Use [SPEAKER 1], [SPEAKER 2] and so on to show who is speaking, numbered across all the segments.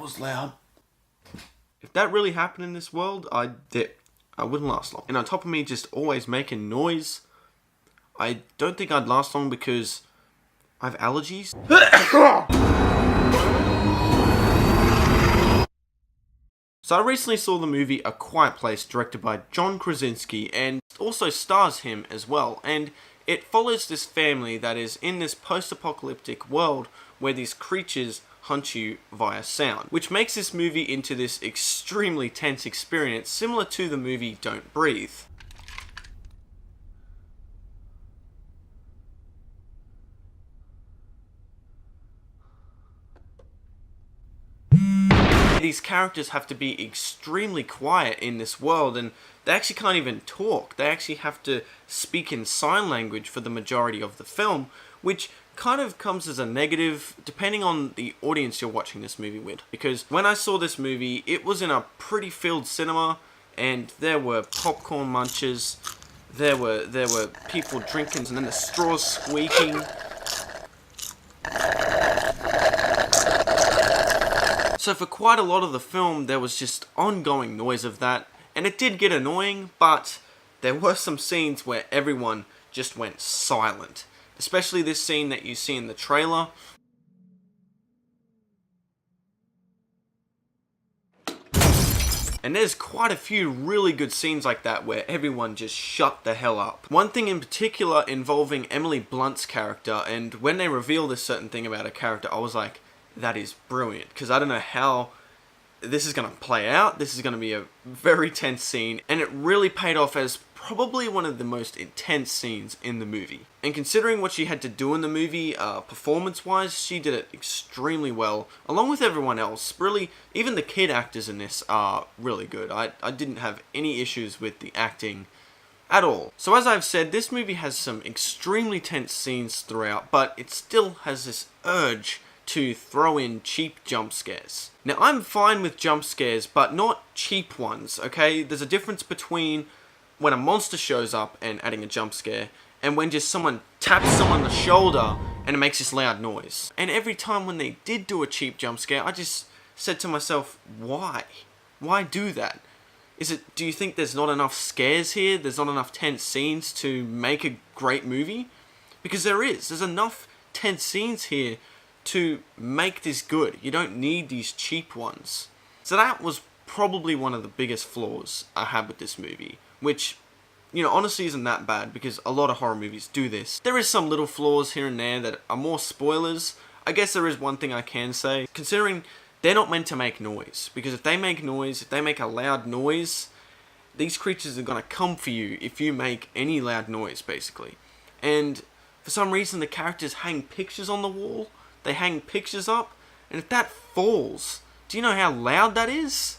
[SPEAKER 1] was loud.
[SPEAKER 2] If that really happened in this world, I wouldn't last long. And on top of me just always making noise, I don't think I'd last long because I have allergies. So I recently saw the movie A Quiet Place, directed by John Krasinski, and also stars him as well. And it follows this family that is in this post-apocalyptic world where these creatures hunt you via sound, which makes this movie into this extremely tense experience similar to the movie Don't Breathe. These characters have to be extremely quiet in this world, and they actually can't even talk. They actually have to speak in sign language for the majority of the film, which kind of comes as a negative depending on the audience you're watching this movie with. Because when I saw this movie, it was in a pretty filled cinema, and there were popcorn munchers, there were people drinking, and then the straws squeaking. So for quite a lot of the film, there was just ongoing noise of that, and it did get annoying, but there were some scenes where everyone just went silent. Especially this scene that you see in the trailer. And there's quite a few really good scenes like that where everyone just shut the hell up. One thing in particular involving Emily Blunt's character, and when they reveal this certain thing about her character, I was like, that is brilliant, because I don't know how this is going to play out. This is going to be a very tense scene, and it really paid off as probably one of the most intense scenes in the movie. And considering what she had to do in the movie, performance-wise, she did it extremely well, along with everyone else. Really, even the kid actors in this are really good. I didn't have any issues with the acting at all. So as I've said, this movie has some extremely tense scenes throughout, but it still has this urge to throw in cheap jump scares. Now, I'm fine with jump scares, but not cheap ones, okay? There's a difference between when a monster shows up and adding a jump scare, and when just someone taps someone on the shoulder and it makes this loud noise. And every time when they did do a cheap jump scare, I just said to myself, why? Why do that? Do you think there's not enough scares here? There's not enough tense scenes to make a great movie? Because there's enough tense scenes here to make this good. You don't need these cheap ones. So that was probably one of the biggest flaws I had with this movie, which, you know, honestly isn't that bad because a lot of horror movies do this. There is some little flaws here and there that are more spoilers. I guess there is one thing I can say, considering they're not meant to make noise, because if they make noise, if they make a loud noise, these creatures are gonna come for you if you make any loud noise, basically. And for some reason, the characters hang pictures on the wall. They hang pictures up, and if that falls, do you know how loud that is?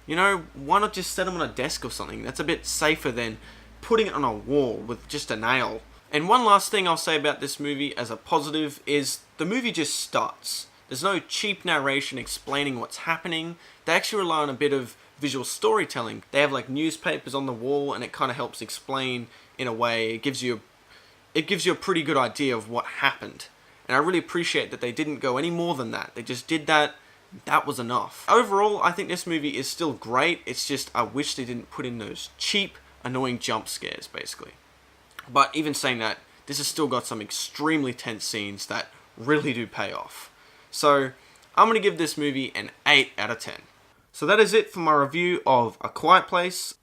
[SPEAKER 2] You know, why not just set them on a desk or something? That's a bit safer than putting it on a wall with just a nail. And one last thing I'll say about this movie as a positive is the movie just starts. There's no cheap narration explaining what's happening. They actually rely on a bit of visual storytelling. They have like newspapers on the wall, and it kind of helps explain in a way. It gives you a pretty good idea of what happened. And I really appreciate that they didn't go any more than that. They just did that. That was enough. Overall, I think this movie is still great. It's just I wish they didn't put in those cheap, annoying jump scares, basically. But even saying that, this has still got some extremely tense scenes that really do pay off. So I'm going to give this movie an 8 out of 10. So that is it for my review of A Quiet Place.